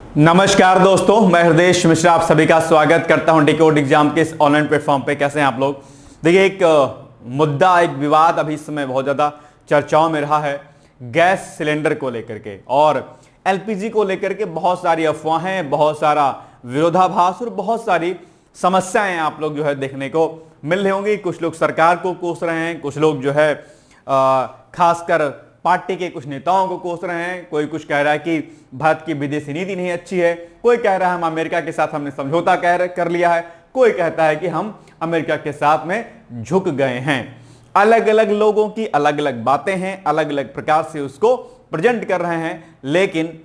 नमस्कार दोस्तों, मैं हृदय मिश्रा आप सभी का स्वागत करता हूं डिकोड एग्जाम के इस ऑनलाइन प्लेटफॉर्म पे। कैसे हैं आप लोग? देखिए, एक मुद्दा, एक विवाद अभी इस समय बहुत ज्यादा चर्चाओं में रहा है गैस सिलेंडर को लेकर के और एलपीजी को लेकर के। बहुत सारी अफवाहें, बहुत सारा विरोधाभास और बहुत सारी समस्याएं आप लोग जो है देखने को मिल रही होंगी। कुछ लोग सरकार को कोस रहे हैं, कुछ लोग जो है खासकर पार्टी के कुछ नेताओं को कोस रहे हैं। कोई कुछ कह रहा है कि भारत की विदेशी नीति नहीं अच्छी है, कोई कह रहा है हम अमेरिका के साथ हमने समझौता कर लिया है, कोई कहता है कि हम अमेरिका के साथ में झुक गए हैं। अलग अलग लोगों की अलग अलग बातें हैं, अलग अलग प्रकार से उसको प्रेजेंट कर रहे हैं। लेकिन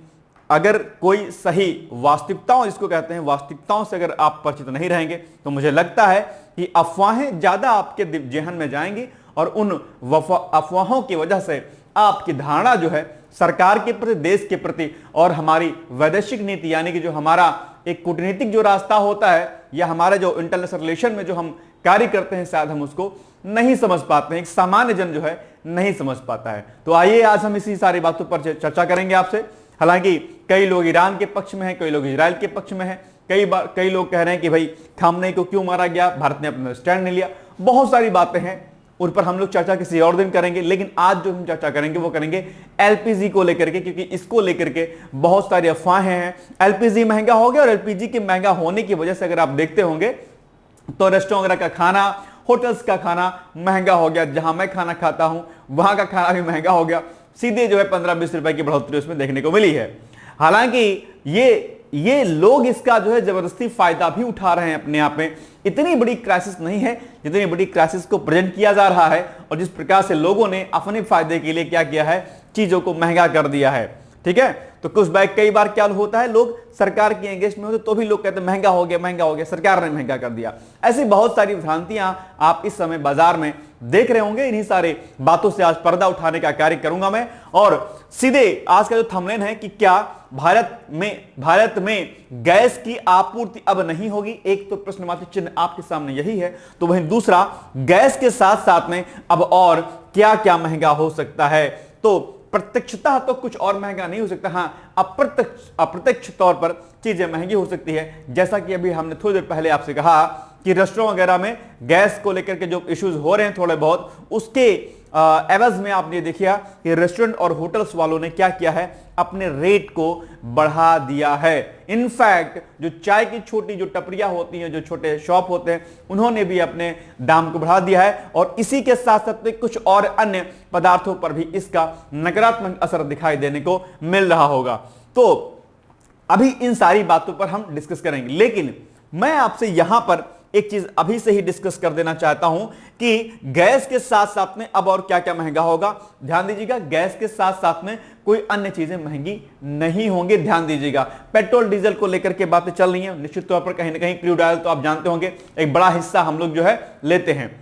अगर कोई सही वास्तविकताओं, जिसको कहते हैं वास्तविकताओं से अगर आप परिचित नहीं रहेंगे तो मुझे लगता है कि अफवाहें ज्यादा आपके जेहन में जाएंगी और उन अफवाहों की वजह से आपकी धारणा जो है सरकार के प्रति, देश के प्रति और हमारी वैदेशिक नीति यानी कि जो हमारा एक कूटनीतिक जो रास्ता होता है या हमारे जो इंटरनेशनल रिलेशन में जो हम कार्य करते हैं, शायद हम उसको नहीं समझ पाते हैं। एक सामान्य जन जो है नहीं समझ पाता है। तो आइए आज हम इसी सारी बातों पर चर्चा करेंगे आपसे। हालांकि कई लोग ईरान के पक्ष में हैं, कई लोग इजराइल के पक्ष में हैं, कई लोग कह रहे हैं कि भाई खामनेई को क्यों मारा गया, भारत ने अपना स्टैंड नहीं लिया। बहुत सारी बातें हैं, उन पर हम लोग चर्चा किसी और दिन करेंगे। लेकिन आज जो हम चर्चा करेंगे वो करेंगे एलपीजी को लेकर के, क्योंकि इसको लेकर के बहुत सारी अफवाहें हैं। एलपीजी महंगा हो गया और एलपीजी के महंगा होने की वजह से अगर आप देखते होंगे तो रेस्टोरेंट वगैरह का खाना, होटल्स का खाना महंगा हो गया। जहां मैं खाना खाता हूं वहां का खाना भी महंगा हो गया। सीधे जो है 15-20 रुपए की बढ़ोतरी उसमें देखने को मिली है। हालांकि ये लोग इसका जो है जबरदस्ती फायदा भी उठा रहे हैं अपने आप में। इतनी बड़ी क्राइसिस नहीं है जितनी बड़ी क्राइसिस को प्रेजेंट किया जा रहा है और जिस प्रकार से लोगों ने अपने फायदे के लिए क्या किया है, चीजों को महंगा कर दिया है। ठीक है, तो कुछ कई बार क्या होता है, लोग सरकार के एंगेज में होते तो भी लोग कहते हैं महंगा हो गया, सरकार ने महंगा कर दिया। ऐसी बहुत सारी भ्रांतियां आप इस समय बाजार में देख रहे होंगे। इन्हीं सारे बातों से आज पर्दा उठाने का कार्य करूंगा मैं। और सीधे आज का जो थंबनेल है कि क्या भारत में गैस की आपूर्ति अब नहीं होगी, एक तो प्रश्नवाची चिन्ह आपके सामने यही है। तो वहीं दूसरा, गैस के साथ साथ में अब और क्या क्या महंगा हो सकता है। तो प्रत्यक्षतः तो कुछ और महंगा नहीं हो सकता, हाँ अप्रत्यक्ष तौर पर चीजें महंगी हो सकती है। जैसा कि अभी हमने थोड़ी देर पहले आपसे कहा कि रेस्टोरेंट वगैरह में गैस को लेकर के जो इश्यूज हो रहे हैं थोड़े बहुत, उसके एवज में आपने देखिए कि रेस्टोरेंट और होटल्स वालों ने क्या किया है, अपने रेट को बढ़ा दिया है। इनफैक्ट जो चाय की छोटी जो टपरियां होती हैं, जो छोटे शॉप होते हैं, उन्होंने भी अपने दाम को बढ़ा दिया है। और इसी के साथ साथ में कुछ और अन्य पदार्थों पर भी इसका नकारात्मक असर दिखाई देने को मिल रहा होगा। तो अभी इन सारी बातों पर हम डिस्कस करेंगे, लेकिन मैं आपसे यहां पर एक चीज अभी से ही डिस्कस कर देना चाहता हूं कि गैस के साथ साथ में अब और क्या क्या महंगा होगा। ध्यान दीजिएगा, गैस के साथ साथ में कोई अन्य चीजें महंगी नहीं होंगी। ध्यान दीजिएगा, पेट्रोल डीजल को लेकर के बातें चल रही हैं। निश्चित तौर पर कहीं ना कहीं क्रूड ऑयल तो आप जानते होंगे एक बड़ा हिस्सा हम लोग जो है लेते हैं।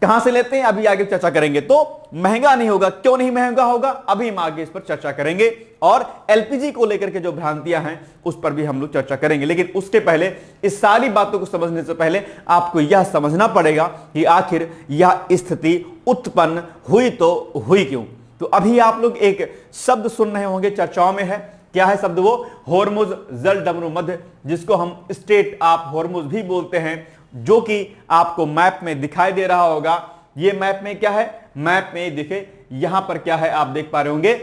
कहां से लेते हैं अभी आगे चर्चा करेंगे। तो महंगा नहीं होगा, क्यों नहीं महंगा होगा, अभी हम आगे इस पर चर्चा करेंगे। और एलपीजी को लेकर के जो भ्रांतियां हैं उस पर भी हम लोग चर्चा करेंगे। लेकिन उसके पहले, इस सारी बातों को समझने से पहले आपको यह समझना पड़ेगा कि आखिर यह स्थिति उत्पन्न हुई तो हुई क्यों। तो अभी आप लोग एक शब्द सुन रहे होंगे, चर्चाओं में है। क्या है शब्द वो? होर्मुज जलडमरू मध्य, जिसको हम स्ट्रेट ऑफ होर्मुज भी बोलते हैं, जो कि आपको मैप में दिखाई दे रहा होगा। ये मैप में क्या है, मैप में देखे यहां पर क्या है, आप देख पा रहे होंगे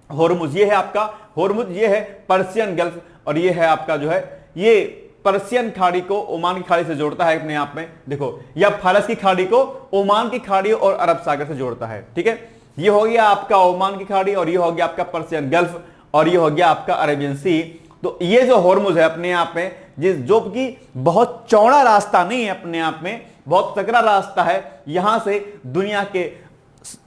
होर्मुज। ये है आपका होर्मुज, ये है पर्शियन गल्फ, और ये है आपका जो है, ये पर्शियन खाड़ी को ओमान की खाड़ी से जोड़ता है अपने आप में। देखो, या फारस की खाड़ी को ओमान की खाड़ी और अरब सागर से जोड़ता है। ठीक है, ये हो गया आपका ओमान की खाड़ी और ये हो गया आपका पर्शियन गल्फ और ये हो गया आपका अरेबियन सी। तो ये जो होर्मुज है अपने आप में, जो कि बहुत चौड़ा रास्ता नहीं है, अपने आप में बहुत सकरा रास्ता है। यहां से दुनिया के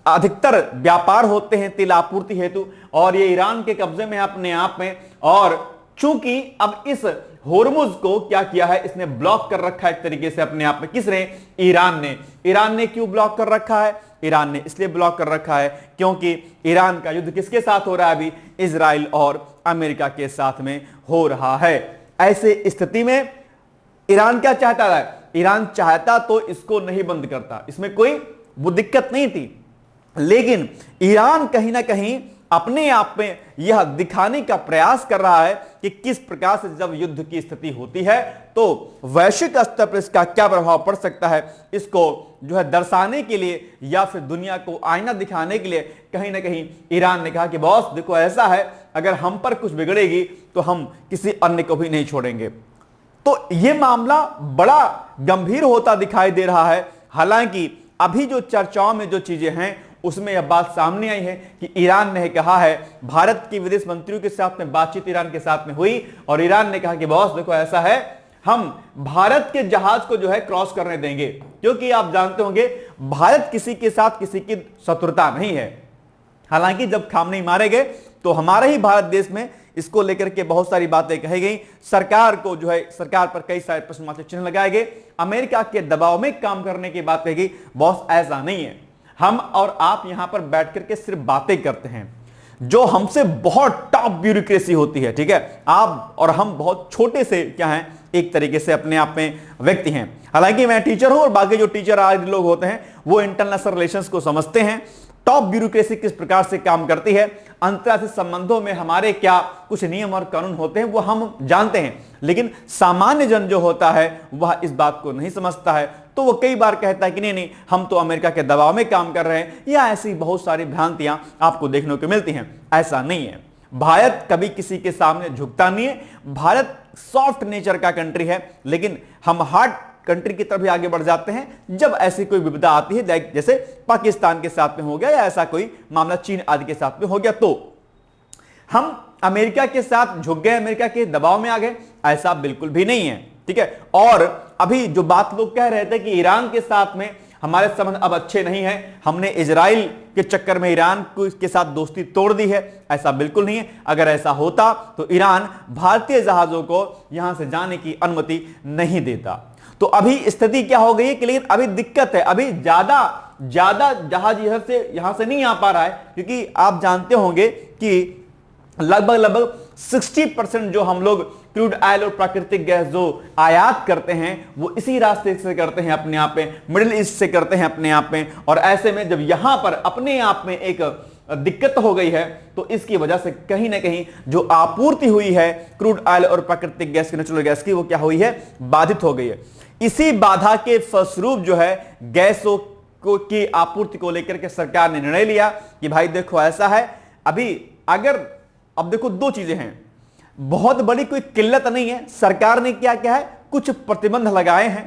अधिकतर व्यापार होते हैं तेल आपूर्ति हेतु, और ये ईरान के कब्जे में है अपने आप में। और चूंकि अब इस होर्मुज को क्या किया है, इसने ब्लॉक कर रखा है एक तरीके से अपने आप में। किसने? ईरान ने क्यों ब्लॉक कर रखा है? ईरान ने इसलिए ब्लॉक कर रखा है क्योंकि ईरान का युद्ध किसके साथ हो रहा है अभी? इजराइल और अमेरिका के साथ में हो रहा है। ऐसे स्थिति में ईरान क्या चाहता है? ईरान चाहता तो इसको नहीं बंद करता, इसमें कोई वो दिक्कत नहीं थी। लेकिन ईरान कहीं ना कहीं अपने आप में यह दिखाने का प्रयास कर रहा है कि किस प्रकार से जब युद्ध की स्थिति होती है तो वैश्विक स्तर पर इसका क्या प्रभाव पड़ सकता है, इसको जो है दर्शाने के लिए या फिर दुनिया को आईना दिखाने के लिए कहीं ना कहीं ईरान ने कहा कि बॉस देखो ऐसा है, अगर हम पर कुछ बिगड़ेगी तो हम किसी अन्य को भी नहीं छोड़ेंगे। तो यह मामला बड़ा गंभीर होता दिखाई दे रहा है। हालांकि अभी जो चर्चाओं में जो चीजें हैं उसमें यह बात सामने आई है कि ईरान ने कहा है, भारत के विदेश मंत्रियों के साथ में बातचीत ईरान के साथ में हुई और ईरान ने कहा कि बॉस देखो ऐसा है, हम भारत के जहाज को जो है क्रॉस करने देंगे, क्योंकि आप जानते होंगे भारत किसी के साथ किसी की शत्रुता नहीं है। हालांकि जब खामनेई मारे गए तो हमारे ही भारत देश में इसको लेकर के बहुत सारी बातें कही गई, सरकार को जो है सरकार पर कई सारे प्रश्नवाची चिन्ह लगाए गए, अमेरिका के दबाव में काम करने की बात कही गई। बॉस ऐसा नहीं है, हम और आप यहां पर बैठ करके सिर्फ बातें करते हैं, जो हमसे बहुत टॉप ब्यूरोक्रेसी होती है, ठीक है, आप और हम बहुत छोटे से क्या हैं, एक तरीके से अपने आप में व्यक्ति हैं। हालांकि मैं टीचर हूं और बाकी जो टीचर आज लोग होते हैं वो इंटरनेशनल रिलेशंस को समझते हैं, टॉप ब्यूरोक्रेसी किस प्रकार से काम करती है, अंतर्राष्ट्रीय संबंधों में हमारे क्या कुछ नियम और कानून होते हैं वो हम जानते हैं, लेकिन सामान्य जन जो होता है वह इस बात को नहीं समझता है। तो वो कई बार कहता है कि नहीं नहीं हम तो अमेरिका के दबाव में काम कर रहे हैं, या ऐसी बहुत सारी भ्रांतियां आपको देखने को मिलती हैं। ऐसा नहीं है, भारत कभी किसी के सामने झुकता नहीं है, भारत सॉफ्ट नेचर का कंट्री है, लेकिन हम हार्ड कंट्री की तरफ भी आगे बढ़ जाते हैं जब ऐसी कोई विपदा आती है, जैसे पाकिस्तान के साथ में हो गया या ऐसा कोई मामला चीन आदि के साथ में हो गया, तो हम अमेरिका के साथ झुक गए, अमेरिका के दबाव में आ गए, ऐसा बिल्कुल भी नहीं है, ठीक है। और अभी जो बात लोग कह रहे थे कि ईरान के साथ में हमारे संबंध अब अच्छे नहीं है, हमने इजराइल के चक्कर में ईरान के साथ दोस्ती तोड़ दी है, ऐसा बिल्कुल नहीं है। अगर ऐसा होता तो ईरान भारतीय जहाजों को यहां से जाने की अनुमति नहीं देता। तो अभी स्थिति क्या हो गई है कि, लेकिन अभी दिक्कत है, अभी ज्यादा जहाज यहां से नहीं आ पा रहा है, क्योंकि आप जानते होंगे कि लगभग 60% जो हम लोग क्रूड ऑयल और प्राकृतिक गैस जो आयात करते हैं वो इसी रास्ते से करते हैं, अपने आप में मिडिल ईस्ट से करते हैं अपने आप में। और ऐसे में जब यहां पर अपने आप में एक दिक्कत हो गई है तो इसकी वजह से कहीं ना कहीं जो आपूर्ति हुई है क्रूड ऑयल और प्राकृतिक गैस की, नेचुरल गैस की, वो क्या हुई है, बाधित हो गई है। इसी बाधा के फलस्वरूप जो है गैसों की आपूर्ति को लेकर के सरकार ने निर्णय लिया कि भाई देखो ऐसा है, अभी अगर अब देखो दो चीजें हैं, बहुत बड़ी कोई किल्लत नहीं है, सरकार ने क्या क्या है कुछ प्रतिबंध लगाए हैं।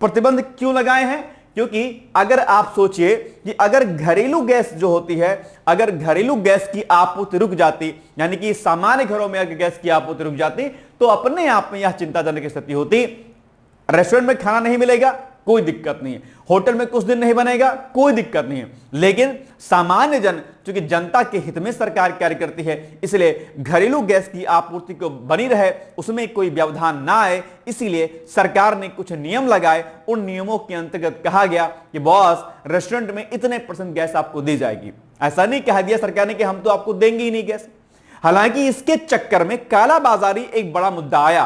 प्रतिबंध क्यों लगाए हैं, क्योंकि अगर आप सोचिए कि अगर घरेलू गैस जो होती है, अगर घरेलू गैस की आपूर्ति रुक जाती, यानी कि सामान्य घरों में अगर गैस की आपूर्ति रुक जाती तो अपने आप में यह चिंताजनक स्थिति होती। रेस्टोरेंट में खाना नहीं मिलेगा, कोई दिक्कत नहीं है, होटल में कुछ दिन नहीं बनेगा, कोई दिक्कत नहीं है, लेकिन सामान्य जन, क्योंकि जनता के हित में सरकार कार्य करती है, इसलिए घरेलू गैस की आपूर्ति को बनी रहे, उसमें कोई व्यवधान ना आए, इसीलिए सरकार ने कुछ नियम लगाए। उन नियमों के अंतर्गत कहा गया कि बॉस रेस्टोरेंट में इतने % गैस आपको दी जाएगी। ऐसा नहीं कह दिया सरकार ने कि हम तो आपको देंगे ही नहीं गैस। हालांकि इसके चक्कर में कालाबाजारी एक बड़ा मुद्दा आया,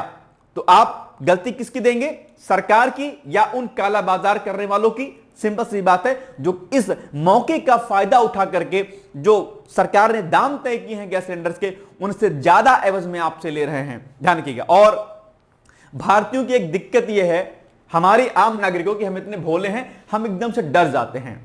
तो आप गलती किसकी देंगे, सरकार की या उन काला बाजार करने वालों की? सिंपल सी बात है, जो इस मौके का फायदा उठा करके जो सरकार ने दाम तय किए हैं गैस सिलेंडर्स के, उनसे ज्यादा एवज में आपसे ले रहे हैं, ध्यान रखिएगा। और भारतीयों की एक दिक्कत यह है, हमारे आम नागरिकों की, हम इतने भोले हैं, हम एकदम से डर जाते हैं,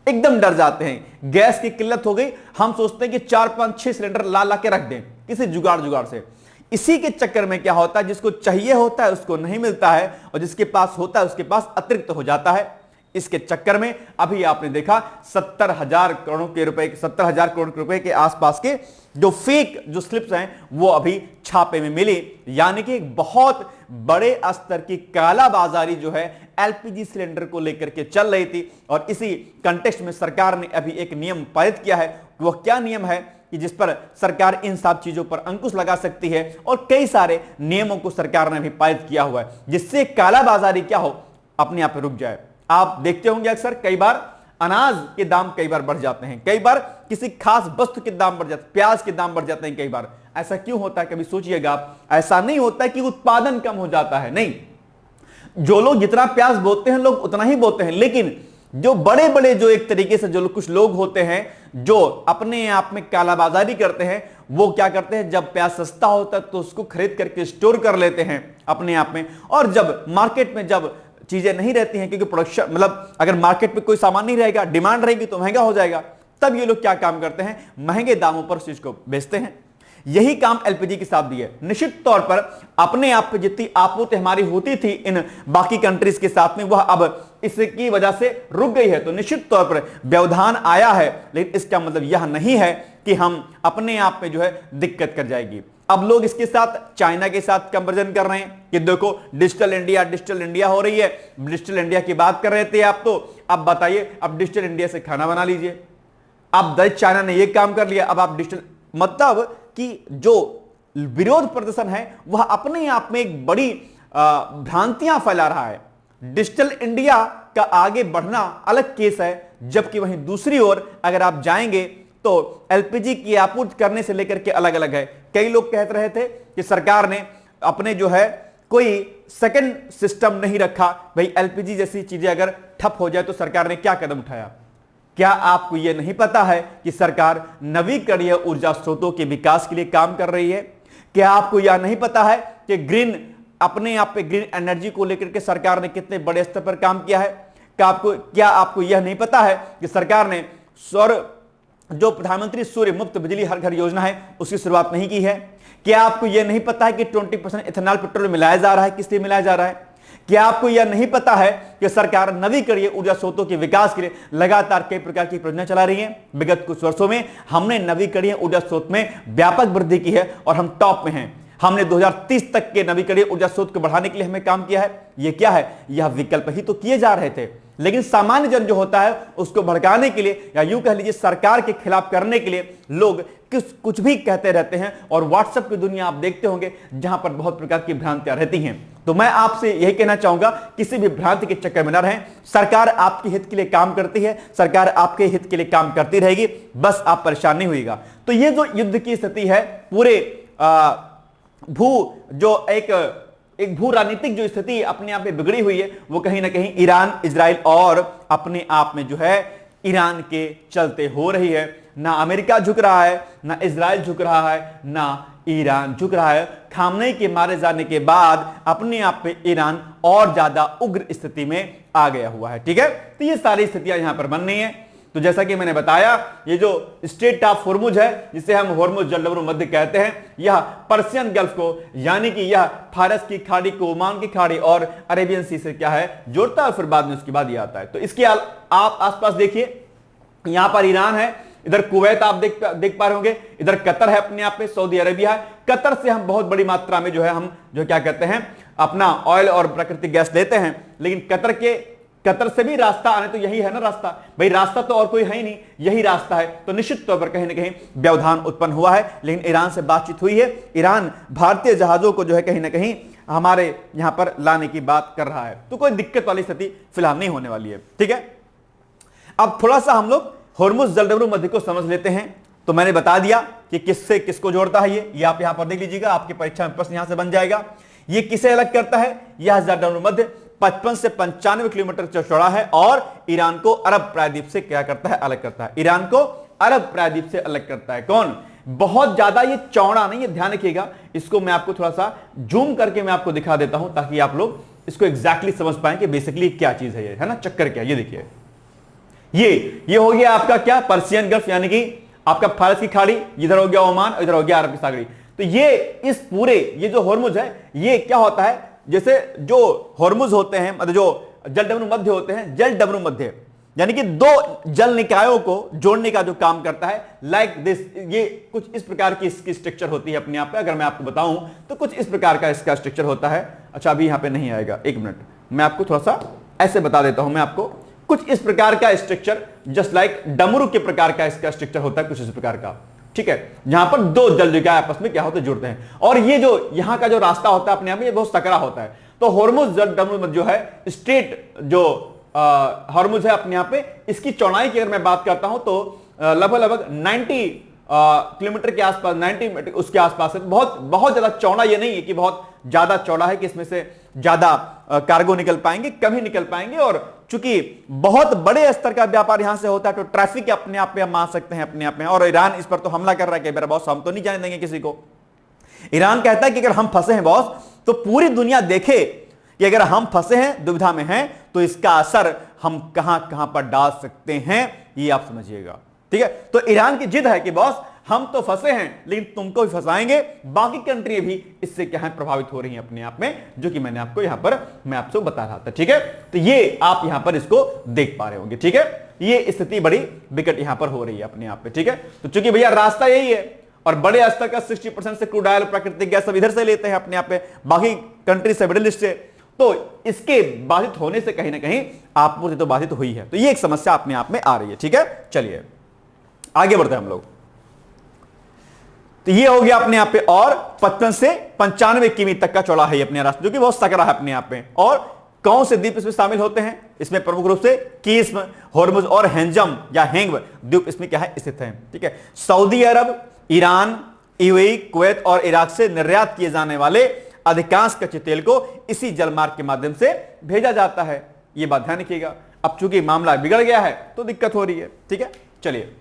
एकदम डर जाते हैं। गैस की किल्लत हो गई, हम सोचते हैं कि 4, 5, 6 सिलेंडर ला के रख दें किसी जुगाड़ से। इसी के चक्कर में क्या होता है, जिसको चाहिए होता है उसको नहीं मिलता है, और जिसके पास होता है उसके पास अतिरिक्त हो जाता है। इसके चक्कर में अभी आपने देखा 70,000 करोड़ रुपए के आसपास के जो फेक जो स्लिप्स हैं वो अभी छापे में मिली, यानी कि एक बहुत बड़े स्तर की कालाबाजारी जो है एलपीजी सिलेंडर को लेकर के चल रही थी। और इसी कंटेक्स्ट में सरकार ने अभी एक नियम पारित किया है। वह क्या नियम है कि जिस पर सरकार इन सब चीजों पर अंकुश लगा सकती है, और कई सारे नियमों को सरकार ने भी पारित किया हुआ है, जिससे कालाबाजारी क्या हो, अपने आप रुक जाए। आप देखते होंगे अक्सर कई बार अनाज के दाम कई बार बढ़ जाते हैं, कई बार किसी खास वस्तु के दाम बढ़ जाते हैं, प्याज के दाम बढ़ जाते हैं कई बार। ऐसा क्यों होता है, कभी सोचिएगा आप। ऐसा नहीं होता है कि उत्पादन कम हो जाता है, नहीं, जो लोग जितना प्याज बोते हैं लोग उतना ही बोते हैं, लेकिन जो बड़े बड़े जो एक तरीके से जो कुछ लोग होते हैं जो अपने आप में कालाबाजारी करते हैं, वो क्या करते हैं, जब प्याज सस्ता होता है तो उसको खरीद करके स्टोर कर लेते हैं अपने आप में, और जब मार्केट में जब चीजें नहीं रहती हैं, क्योंकि प्रोडक्शन मतलब अगर मार्केट में कोई सामान नहीं रहेगा, डिमांड रहेगी तो महंगा हो जाएगा, तब ये लोग क्या काम करते हैं, महंगे दामों पर उस चीज को बेचते हैं। यही काम एलपीजी के साथ भी है। निश्चित तौर पर अपने आप पे जितनी आपूर्ति हमारी होती थी इन बाकी कंट्रीज के साथ में, वह अब इसकी वजह से रुक गई है। तो निश्चित तौर पर व्यवधान आया है, लेकिन इसका मतलब यह नहीं है कि हम अपने आप में जो है दिक्कत कर जाएगी। अब लोग इसके साथ चाइना के साथ कंपैरिजन कर रहे हैं कि देखो डिजिटल इंडिया हो रही है। डिजिटल इंडिया की बात कर रहे थे आप, तो अब बताइए, अब डिजिटल इंडिया से खाना बना लीजिए। अब चाइना ने यह काम कर लिया, अब आप डिजिटल, मतलब कि जो विरोध प्रदर्शन है वह अपने आप में एक बड़ी भ्रांतियां फैला रहा है। डिजिटल इंडिया का आगे बढ़ना अलग केस है, जबकि वहीं दूसरी ओर अगर आप जाएंगे तो एलपीजी की आपूर्ति करने से लेकर के अलग अलग है। कई लोग कह रहे थे कि सरकार ने अपने जो है कोई सेकंड सिस्टम नहीं रखा। भाई एलपीजी जैसी चीजें अगर ठप हो जाए तो सरकार ने क्या कदम उठाया। क्या आपको यह नहीं पता है कि सरकार नवीकरणीय ऊर्जा स्रोतों के विकास के लिए काम कर रही है? क्या आपको यह नहीं पता है कि ग्रीन, अपने आप पे ग्रीन एनर्जी को लेकर के सरकार ने कितने बड़े स्तर पर काम किया है? क्या आपको यह नहीं पता है कि सरकार ने जो प्रधानमंत्री सूर्य मुफ्त बिजली हर घर योजना है उसकी शुरुआत नहीं की है? क्या आपको यह नहीं पता है कि 20% इथेनॉल पेट्रोल मिलाया जा रहा है? किस लिए मिलाया जा रहा है? क्या आपको यह नहीं पता है कि सरकार नवीकरणीय ऊर्जा स्रोतों के विकास के लिए लगातार कई प्रकार की परियोजना चला रही है? विगत कुछ वर्षों में हमने नवीकरणीय ऊर्जा स्रोत में व्यापक वृद्धि की है और हम टॉप में हैं। हमने 2030 तक के नवीकरणीय ऊर्जा स्रोत को बढ़ाने के लिए हमें काम किया है। यह क्या है? यह विकल्प ही तो किए जा रहे थे, लेकिन सामान्य जन जो होता है उसको भड़काने के लिए, या यूं कह लीजिए सरकार के खिलाफ करने के लिए लोग कुछ भी कहते रहते हैं। और व्हाट्सएप की दुनिया आप देखते होंगे जहां पर बहुत प्रकार की भ्रांतियां रहती हैं। तो मैं आपसे यही कहना चाहूंगा, किसी भी भ्रांति के चक्कर में न रहें। सरकार आपके हित के लिए काम करती है, सरकार आपके हित के लिए काम करती रहेगी, बस आप परेशान नहीं होइएगा। तो ये जो युद्ध की स्थिति है, पूरे एक भू राजनीतिक जो स्थिति अपने आप में बिगड़ी हुई है, वो कहीं ना कहीं ईरान, इजराइल और अपने आप में जो है ईरान के चलते हो रही है। ना अमेरिका झुक रहा है, ना इजराइल झुक रहा है, ना ईरान झुक रहा है। खामनेई के मारे जाने के बाद अपने आप में ईरान और ज्यादा उग्र स्थिति में आ गया हुआ है। ठीक है, तो ये सारी स्थितियां यहां पर बन रही हैं। तो जैसा कि मैंने बताया, ये जो स्ट्रेट ऑफ होर्मुज है, जिसे हम होर्मुज जलडबरू मध्य कहते हैं, यह पर्शियन गल्फ को, यानी कि यह फारस की खाड़ी को ओमान की खाड़ी और अरेबियन सी से क्या है जोड़ता है, और फिर बाद में उसके बाद ये आता है। तो इसके आप आसपास देखिए, यहां पर ईरान है, इधर कुवैत आप देख पा रहे होंगे, इधर कतर है, अपने आप में सऊदी अरेबिया है। कतर से हम बहुत बड़ी मात्रा में जो है हम जो क्या कहते हैं अपना ऑयल और प्राकृतिक गैस लेते हैं, लेकिन कतर से भी रास्ता आने तो यही है ना रास्ता, भाई रास्ता तो और कोई है ही नहीं, यही रास्ता है। तो निश्चित तौर पर कहीं ना कहीं व्यवधान उत्पन्न हुआ है, लेकिन ईरान से बातचीत हुई है। ईरान भारतीय जहाजों को जो है कहीं ना कहीं हमारे यहां पर लाने की बात कर रहा है। तो कोई दिक्कत वाली स्थिति फिलहाल नहीं होने वाली है। ठीक है, अब थोड़ा सा हम लोग होर्मुज जलडबरू मध्य को समझ लेते हैं। तो मैंने बता दिया कि किससे किसको जोड़ता है ये आप यहां पर देख लीजिएगा, आपकी परीक्षा में प्रश्न यहां से बन जाएगा। ये किसे अलग करता है? यह जलडबरू मध्य 55 से 95 किलोमीटर चौड़ा है और ईरान को अरब प्रायद्वीप से क्या करता है? अलग करता है। ईरान को अरब प्रायद्वीप से अलग करता है। कौन? बहुत ज्यादा ये चौड़ा नहीं है, ध्यान रखिएगा। इसको मैं आपको थोड़ा सा जूम करके मैं आपको दिखा देता हूं, ताकि आप लोग इसको एग्जैक्टली समझ पाए कि बेसिकली क्या चीज है ये, है ना, चक्कर क्या। ये देखिए, ये हो गया आपका क्या? पर्शियन गल्फ, यानी कि आपका फारस की खाड़ी, इधर हो गया ओमान, इधर हो गया अरब की सागरी। तो ये इस पूरे ये जो होर्मुज है, ये क्या होता है, जैसे जो होर्मुज होते हैं, मतलब जो जलडबरू मध्य होते हैं, जलडबरू मध्य यानी कि दो जल निकायों को जोड़ने का जो काम करता है, लाइक दिस। ये कुछ इस प्रकार की इसकी स्ट्रक्चर होती है अपने आप पे। अगर मैं आपको बताऊं तो कुछ इस प्रकार का इसका स्ट्रक्चर होता है। अच्छा, अभी यहां पे नहीं आएगा, एक मिनट, मैं आपको थोड़ा सा ऐसे बता देता हूं। मैं आपको कुछ इस प्रकार का स्ट्रक्चर, जस्ट लाइक डमरू के प्रकार का इसका स्ट्रक्चर होता है, कुछ इस प्रकार का। ठीक है, जहां पर दो जल निकाय आपस में क्या होते हैं? जुड़ते हैं। और ये जो यहां का जो रास्ता होता है अपने आप में, ये बहुत सकरा होता है। तो होर्मुज जलडबरू जो है स्ट्रेट जो होर्मुज है अपने आप पे, इसकी चौड़ाई की अगर मैं बात करता हूं तो लगभग 90 किलोमीटर के आसपास, 90 मीटर उसके आसपास है। बहुत ज्यादा चौड़ा ये नहीं है कि बहुत ज्यादा चौड़ा है कि इसमें से ज्यादा कार्गो निकल पाएंगे, कम ही निकल पाएंगे और चूंकि बहुत बड़े स्तर का व्यापार यहां से होता है तो ट्रैफिक अपने आप में हम मान सकते हैं अपने आप में। और ईरान इस पर तो हमला कर रहा है कि मेरा बॉस हम तो नहीं जाने देंगे किसी को। ईरान कहता है कि अगर हम फंसे हैं बॉस तो पूरी दुनिया देखे कि अगर हम फंसे हैं, दुविधा में हैं, तो इसका असर हम कहां कहां पर डाल सकते हैं, ये आप समझिएगा। ठीक है, तो ईरान की जिद है कि बॉस हम तो फंसे हैं लेकिन तुमको भी फंसाएंगे, बाकी कंट्री भी इससे क्या है प्रभावित हो रही हैं अपने आप में, जो कि मैंने आपको यहां पर मैं आपसे बता रहा था। ठीक है, तो ये आप यहां पर इसको देख पा रहे होंगे। ठीक है, ये स्थिति बड़ी विकट यहां पर हो रही है अपने आप में। ठीक है, तो चूंकि भैया रास्ता यही है और बड़े स्तर का 60% से क्रूड ऑयल प्राकृतिक गैस सब इधर से लेते हैं अपने आप में, बाकी कंट्री से मिडिल ईस्ट से, तो इसके बाधित होने से कहीं ना कहीं आपूर्ति तो बाधित हुई है। तो ये एक समस्या अपने आप में आ रही है। ठीक है, चलिए आगे बढ़ते हैं हम लोग। तो ये हो गया अपने आप पे, और 55 से 95 किमी तक का चौड़ा है अपने रास्ते, जो कि बहुत सकरा है अपने आप में। और कौन से द्वीप इसमें शामिल होते हैं? इसमें प्रमुख रूप से किस्म, होर्मुज और हेंजम या हेंग द्वीप इसमें क्या है स्थित है। ठीक है, सऊदी अरब, ईरान, यूएई, कुवैत और इराक से निर्यात किए जाने वाले अधिकांश कच्चे तेल को इसी जलमार्ग के माध्यम से भेजा जाता है। यह बात ध्यान रखिएगा। अब चूंकि मामला बिगड़ गया है तो दिक्कत हो रही है। ठीक है, चलिए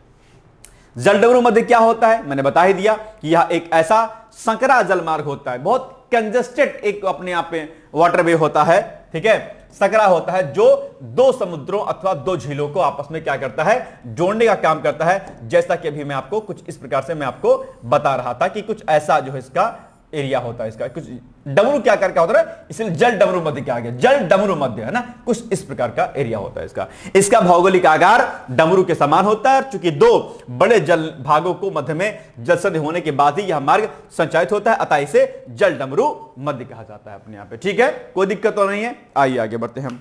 जलडमरू मध्य क्या होता है? मैंने बता ही दिया कि यह एक ऐसा संकरा जलमार्ग होता है, बहुत कंजेस्टेड एक अपने आप में वाटरवे होता है। ठीक है, सकरा होता है जो दो समुद्रों अथवा दो झीलों को आपस में क्या करता है, जोड़ने का काम करता है। जैसा कि अभी मैं आपको कुछ इस प्रकार से मैं आपको बता रहा था कि कुछ ऐसा जो है इसका एरिया होता है, इसका कुछ डमरू क्या करके होता है, इसलिए जल डमरू मध्य क्या आ गया, जल डमरू मध्य है ना, कुछ इस प्रकार का एरिया होता है इसका। इसका भौगोलिक आकार डमरू के समान होता है, चूंकि दो बड़े जल भागों को मध्य में जल संधि होने के बाद ही यह मार्ग संचालित होता है, अतः इसे जल डमरू मध्य कहा जाता है अपने यहां पे। ठीक है, कोई दिक्कत तो नहीं है। आइए आगे बढ़ते हैं हम।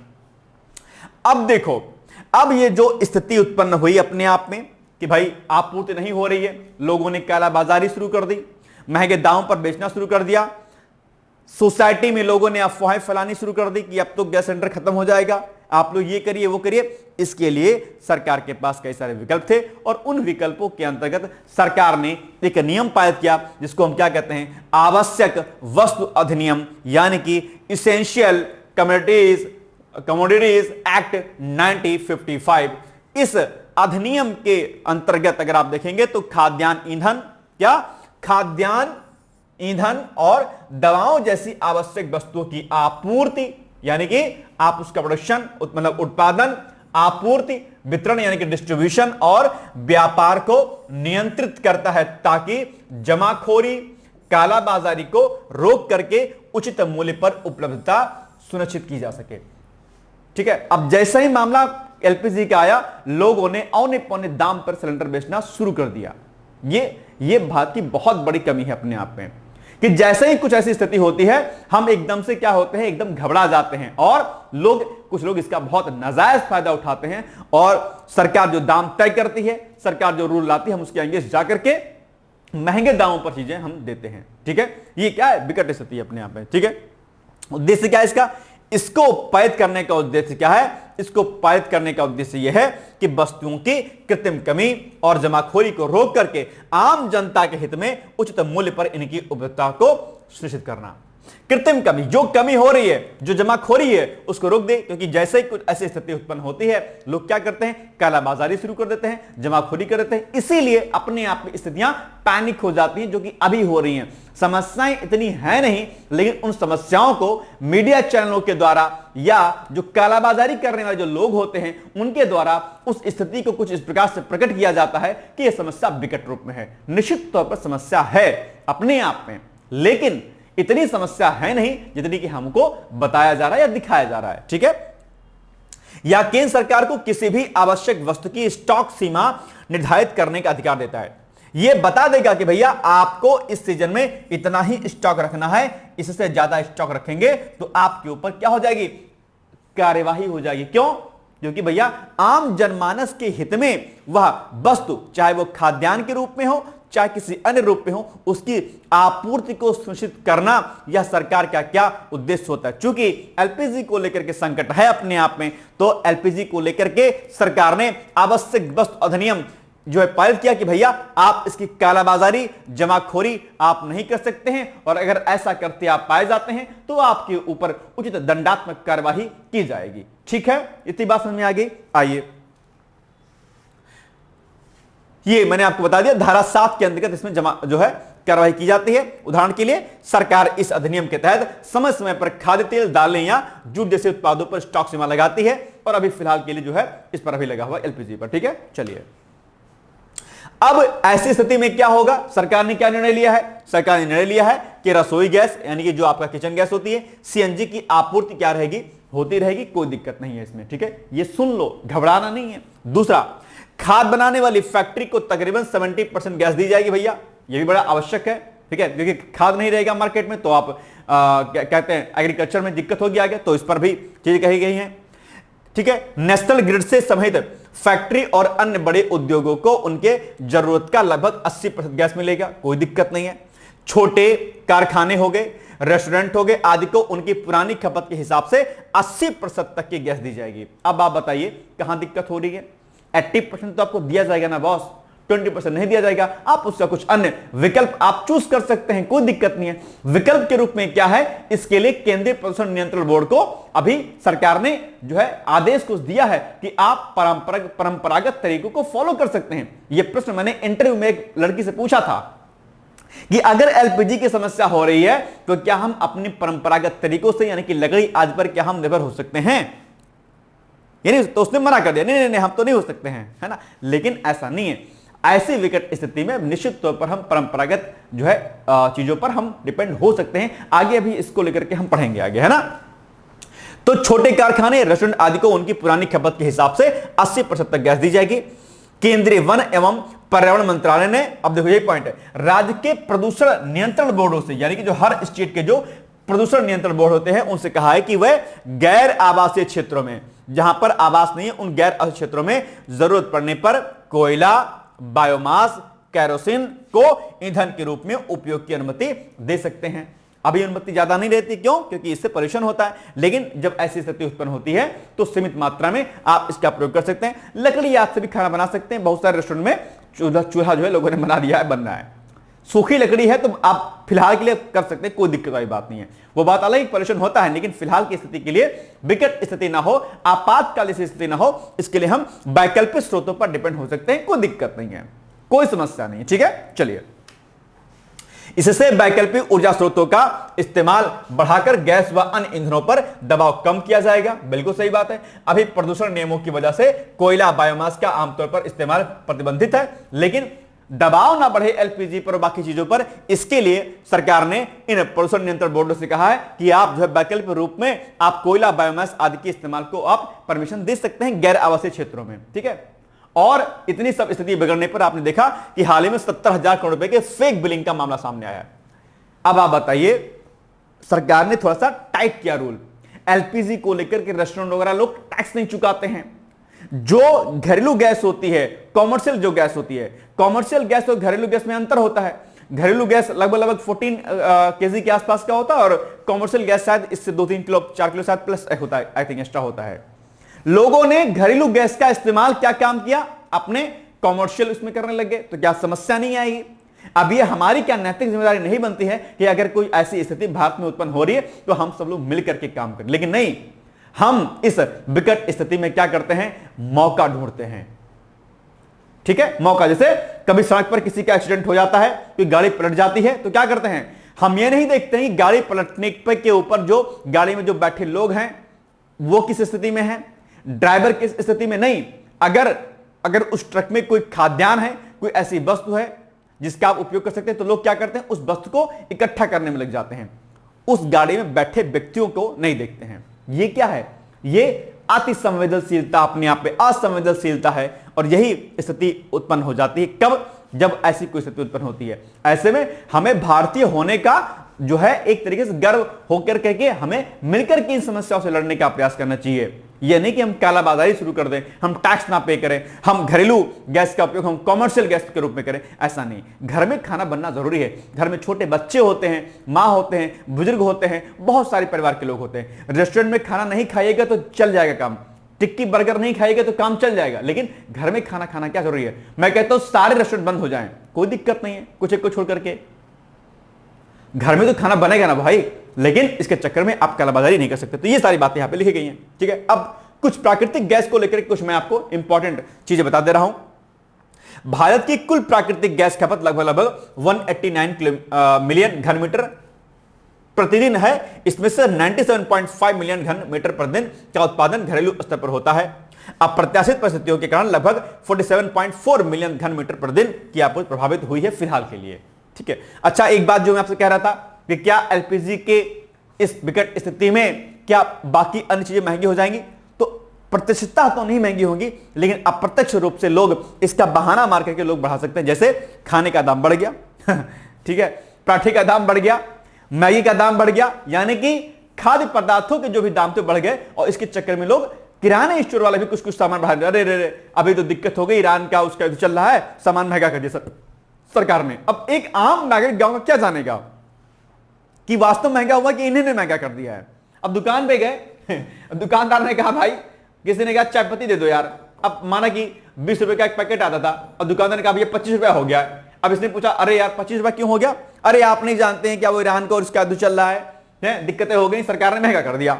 अब देखो, अब ये जो स्थिति उत्पन्न हुई अपने आप में कि भाई आपूर्ति नहीं हो रही है, लोगों ने कालाबाजारी शुरू कर दी, महंगे दामों पर बेचना शुरू कर दिया, सोसाइटी में लोगों ने अफवाहें फैलानी शुरू कर दी कि अब तो गैस सिलेंडर खत्म हो जाएगा, आप लोग ये करिए वो करिए। इसके लिए सरकार के पास कई सारे विकल्प थे और उन विकल्पों के अंतर्गत सरकार ने एक नियम पारित किया जिसको हम क्या कहते हैं, आवश्यक वस्तु अधिनियम, यानी कि इसेंशियल कमोडिटीज एक्ट 1955। इस अधिनियम के अंतर्गत अगर आप देखेंगे तो खाद्यान्न, ईंधन, क्या खाद्यान्न, ईंधन और दवाओं जैसी आवश्यक वस्तुओं की आपूर्ति, यानी कि आप उसका प्रोडक्शन मतलब उत्पादन, आपूर्ति, वितरण यानी कि डिस्ट्रीब्यूशन और व्यापार को नियंत्रित करता है ताकि जमाखोरी, कालाबाजारी को रोक करके उचित मूल्य पर उपलब्धता सुनिश्चित की जा सके। ठीक है, अब जैसा ही मामला एलपीजी का आया, लोगों ने औने पौने दाम पर सिलेंडर बेचना शुरू कर दिया। ये बात की बहुत बड़ी कमी है अपने आप में कि जैसे ही कुछ ऐसी स्थिति होती है हम एकदम से क्या होते हैं, एकदम घबरा जाते हैं और कुछ लोग इसका बहुत नाजायज फायदा उठाते हैं और सरकार जो दाम तय करती है, सरकार जो रूल लाती है, हम उसके अगेंस्ट जाकर के महंगे दामों पर चीजें हम देते हैं। ठीक है, ये क्या है, विकट स्थिति अपने आप में। ठीक है, उद्देश्य क्या है इसका, इसको पारित करने का उद्देश्य क्या है, इसको पारित करने का उद्देश्य यह है कि वस्तुओं की कृत्रिम कमी और जमाखोरी को रोक करके आम जनता के हित में उचित मूल्य पर इनकी उपलब्धता को सुनिश्चित करना। कृत्रिम कमी, जो कमी हो रही है, जो जमाखोरी है, उसको रोक दे, क्योंकि जैसे ही कुछ ऐसी स्थिति उत्पन्न होती है लोग क्या करते हैं, कालाबाजारी शुरू कर देते हैं, जमाखोरी कर देते हैं। इसीलिए अपने आप में स्थितियां पैनिक हो जाती हैं, जो कि अभी हो रही हैं। समस्याएं इतनी है नहीं, लेकिन उन समस्याओं को मीडिया चैनलों के द्वारा या जो कालाबाजारी करने वाले जो लोग होते हैं उनके द्वारा उस स्थिति को कुछ इस प्रकार से प्रकट किया जाता है कि यह समस्या विकट रूप में है। निश्चित तौर पर समस्या है अपने आप में, लेकिन इतनी समस्या है नहीं जितनी कि हमको बताया जा रहा है या दिखाया जा रहा है। ठीक है, या केंद्र सरकार को किसी भी आवश्यक वस्तु की स्टॉक सीमा निर्धारित करने का अधिकार देता है। यह बता देगा कि भैया आपको इस सीजन में इतना ही स्टॉक रखना है, इससे ज्यादा स्टॉक रखेंगे तो आपके ऊपर क्या हो जाएगी, कार्यवाही हो जाएगी। क्यों? क्योंकि भैया आम जनमानस के हित में वह वस्तु, चाहे वो खाद्यान्न के रूप में हो चाहे किसी अन्य रूप में हो, उसकी आपूर्ति को सुनिश्चित करना यह सरकार का क्या उद्देश्य होता है। चूंकि एलपीजी को लेकर के संकट है अपने आप में, तो एलपीजी को लेकर के सरकार ने आवश्यक वस्तु अधिनियम जो है पारित किया कि भैया आप इसकी कालाबाजारी जमाखोरी आप नहीं कर सकते हैं, और अगर ऐसा करते आप पाए जाते हैं तो आपके ऊपर उचित दंडात्मक कार्यवाही की जाएगी। ठीक है, इतनी बात समझ में आ गई। आइए, ये मैंने आपको बता दिया धारा 7 के अंतर्गत इसमें जमा जो है कार्रवाई की जाती है। उदाहरण के लिए सरकार इस अधिनियम के तहत समय समय पर खाद्य तेल, दालें या जूट जैसे उत्पादों पर स्टॉक सीमा लगाती है, और अभी फिलहाल के लिए जो है इस पर अभी लगा हुआ एलपीजी पर। ठीक है, चलिए अब ऐसी स्थिति में क्या होगा, सरकार ने क्या निर्णय लिया है? सरकार ने निर्णय लिया है कि रसोई गैस यानी कि जो आपका किचन गैस होती है, सीएनजी की आपूर्ति क्या रहेगी, होती रहेगी, कोई दिक्कत नहीं है इसमें। ठीक है, ये सुन लो, घबराना नहीं है। दूसरा, खाद बनाने वाली फैक्ट्री को तकरीबन 70% गैस दी जाएगी भैया, ये भी बड़ा आवश्यक है। ठीक है, क्योंकि खाद नहीं रहेगा मार्केट में तो आप कहते हैं एग्रीकल्चर में दिक्कत होगी आगे, तो इस पर भी चीजें कही गई हैं। ठीक है, नेशनल ग्रिड से समेत फैक्ट्री और अन्य बड़े उद्योगों को उनके जरूरत का लगभग 80% गैस मिलेगा, कोई दिक्कत नहीं है। छोटे कारखाने हो गए, रेस्टोरेंट हो गए आदि को उनकी पुरानी खपत के हिसाब से 80% तक की गैस दी जाएगी। अब आप बताइए कहां दिक्कत हो रही है? 80% तो आपको दिया जाएगा ना बॉस, 20% नहीं दिया जाएगा। आप उसका कुछ अन्य विकल्प आप चूज कर सकते हैं, कोई दिक्कत नहीं है। विकल्प के रूप में क्या है, इसके लिए केंद्रीय प्रदूषण नियंत्रण बोर्ड को अभी सरकार ने जो है आदेश कुछ दिया है कि आप परंपरागत तरीकों को फॉलो कर सकते हैं। यह प्रश्न मैंने इंटरव्यू में एक लड़की से पूछा था कि अगर एलपीजी की समस्या हो रही है तो क्या हम अपने परंपरागत तरीकों से यानी कि लकड़ी आदि पर क्या हम निर्भर हो सकते हैं? यानी तो उसने मना कर दिया, नहीं नहीं नहीं हम तो नहीं हो सकते हैं, है ना। लेकिन ऐसा नहीं है, ऐसी विकट स्थिति में निश्चित तौर पर हम परंपरागत जो है चीजों पर हम डिपेंड हो सकते हैं। आगे अभी इसको लेकर के हम पढ़ेंगे आगे, है ना। तो छोटे कारखाने, रेस्टोरेंट आदि को उनकी पुरानी खपत के हिसाब से 80% तक गैस दी जाएगी। केंद्रीय वन एवं पर्यावरण मंत्रालय ने, अब देखो ये पॉइंट है, राज्य के प्रदूषण नियंत्रण बोर्डों से, यानी कि जो हर स्टेट के जो प्रदूषण नियंत्रण बोर्ड होते हैं उनसे कहा है कि वह गैर आवासीय क्षेत्रों में, जहां पर आवास नहीं है, उन गैर आवासीय क्षेत्रों में जरूरत पड़ने पर कोयला, बायोमास, केरोसिन को ईंधन के रूप में उपयोग की अनुमति दे सकते हैं। अभी अनुमति ज्यादा नहीं रहती, क्यों? क्योंकि इससे पॉल्यूशन होता है। लेकिन जब ऐसी स्थिति उत्पन्न होती है तो सीमित मात्रा में आप इसका प्रयोग कर सकते हैं। लकड़ी आग से भी खाना बना सकते हैं। बहुत सारे रेस्टोरेंट में चूल्हा जो है लोगों ने बना दिया है, बन रहा है। सूखी लकड़ी है तो आप फिलहाल के लिए कर सकते हैं, कोई दिक्कत वाली बात नहीं है। वो बात अलग, पॉल्यूशन होता है, लेकिन फिलहाल की स्थिति के लिए विकट स्थिति ना हो, आपातकालीन स्थिति ना हो, इसके लिए हम वैकल्पिक स्रोतों पर डिपेंड हो सकते हैं, कोई दिक्कत नहीं है, कोई समस्या नहीं है। ठीक है, चलिए, इससे वैकल्पिक ऊर्जा स्रोतों का इस्तेमाल बढ़ाकर गैस व अन्य ईंधनों पर दबाव कम किया जाएगा। बिल्कुल सही बात है। अभी प्रदूषण नियमों की वजह से कोयला, बायोमास का आमतौर पर इस्तेमाल प्रतिबंधित है, लेकिन दबाव ना बढ़े एलपीजी पर और बाकी चीजों पर, इसके लिए सरकार ने इन प्रदूषण नियंत्रण बोर्डों से कहा है कि आप जो है वैकल्पिक रूप में आप कोयला, बायोमास आदि के इस्तेमाल को आप परमिशन दे सकते हैं गैर आवासीय क्षेत्रों में। ठीक है, और इतनी सब स्थिति बिगड़ने पर आपने देखा कि हाल ही में 70,000 करोड़ रुपए के फेक बिलिंग का मामला सामने आया है। अब आप बताइए, सरकार ने थोड़ा सा टाइट किया रूल एलपीजी को लेकर के। रेस्टोरेंट वगैरह लोग टैक्स नहीं चुकाते हैं। जो घरेलू गैस होती है, कॉमर्शियल जो गैस होती है, कॉमर्शियल गैस और घरेलू गैस में अंतर होता है। घरेलू गैस लगभग 14 केजी के आसपास का होता है, और कॉमर्शियल गैस शायद इससे 2-3 किलो 4 किलो शायद प्लस होता है, आई थिंक एक्स्ट्रा होता है। लोगों ने घरेलू गैस का इस्तेमाल क्या काम किया, अपने कॉमर्शियल उसमें करने लगे, तो क्या समस्या नहीं आएगी? अब ये हमारी क्या नैतिक जिम्मेदारी नहीं बनती है कि अगर कोई ऐसी स्थिति भारत में उत्पन्न हो रही है तो हम सब लोग मिलकर के काम करें? लेकिन नहीं, हम इस विकट स्थिति में क्या करते हैं, मौका ढूंढते हैं। ठीक है, मौका, जैसे कभी सड़क पर किसी का एक्सीडेंट हो जाता है, कोई गाड़ी पलट जाती है, तो क्या करते हैं, हम ये नहीं देखते हैं कि गाड़ी पलटने के ऊपर जो गाड़ी में जो बैठे लोग हैं वो किस स्थिति में है, ड्राइवर किस स्थिति में नहीं। अगर उस ट्रक में कोई खाद्यान्न है, कोई ऐसी वस्तु है जिसका आप उपयोग कर सकते हैं, तो लोग क्या करते हैं, उस वस्तु को इकट्ठा करने में लग जाते हैं, उस गाड़ी में बैठे व्यक्तियों को नहीं देखते हैं। ये क्या है, ये अति संवेदनशीलता, अपने आप में असंवेदनशीलता है। और यही स्थिति उत्पन्न हो जाती है कब, जब ऐसी कोई स्थिति उत्पन्न होती है। ऐसे में हमें भारतीय होने का जो है एक तरीके से गर्व होकर के हमें मिलकर के इन समस्याओं से लड़ने का प्रयास करना चाहिए। यह नहीं कि हम कालाबाजारी शुरू कर दें, हम टैक्स ना पे करें, हम घरेलू गैस का उपयोग हम कॉमर्शियल गैस के रूप में करें, ऐसा नहीं। घर में खाना बनना जरूरी है। घर में छोटे बच्चे होते हैं, माँ होते हैं, बुजुर्ग होते हैं, बहुत सारे परिवार के लोग होते हैं। रेस्टोरेंट में खाना नहीं खाइएगा तो चल जाएगा काम, टिक्की बर्गर नहीं खाएगा तो काम चल जाएगा, लेकिन घर में खाना खाना क्या जरूरी है। मैं कहता हूं सारे रेस्टोरेंट बंद हो जाएं, कोई दिक्कत नहीं है, कुछ एक को छोड़ करके। घर में तो खाना बनेगा ना भाई, लेकिन इसके चक्कर में आप कालाबाजारी नहीं कर सकते। तो ये सारी बातें यहां पे लिखी गई हैं, ठीक है। अब कुछ प्राकृतिक गैस को लेकर कुछ मैं आपको इंपॉर्टेंट चीजें बता दे रहा हूं। भारत की कुल प्राकृतिक गैस खपत लगभग 189 मिलियन घन मीटर प्रतिदिन है। इसमें से 97.5 मिलियन घन मीटर प्रतिदिन का उत्पादन घरेलू स्तर पर होता है। अप्रत्याशित परिस्थितियों के कारण लगभग 47.4 मिलियन घन मीटर प्रतिदिन की आपूर्ति प्रभावित हुई है फिलहाल के लिए, ठीक है। अच्छा, एक बात जो मैं आपसे कह रहा था कि क्या एलपीजी के इस विकट स्थिति में क्या बाकी अन्य चीजें महंगी हो जाएंगी? तो प्रत्यक्षता तो नहीं महंगी होंगी, लेकिन अप्रत्यक्ष रूप से लोग इसका बहाना मार करके लोग बढ़ा सकते हैं। जैसे खाने का दाम बढ़ गया ठीक है, पराठे का दाम बढ़ गया, मैगी का दाम बढ़ गया, यानी कि खाद्य पदार्थों के जो भी दाम थे बढ़ गए, और इसके चक्कर में लोग किराने स्टोर वाले भी कुछ कुछ सामान बढ़ा रहे। अरे अभी तो दिक्कत हो गई, ईरान का उसका चल रहा है, सामान महंगा कर दिया सरकार ने। अब एक आम नागरिक गांव का क्या जानेगा कि वास्तव महंगा हुआ कि इन्होंने महंगा कर दिया है। अब दुकान पे गए दुकानदार ने कहा भाई, किसी ने कहा चाय पत्ती दे दो यार। अब माना कि 20 रुपए का एक पैकेट आता था, और दुकानदार ने कहा ये 25 रुपया हो गया। अब इसने पूछा अरे यार 25 रुपया क्यों हो गया? अरे आप नहीं जानते हैं क्या वो ईरान का और उसका युद्ध चल रहा है, दिक्कतें हो गई, सरकार ने महंगा कर दिया।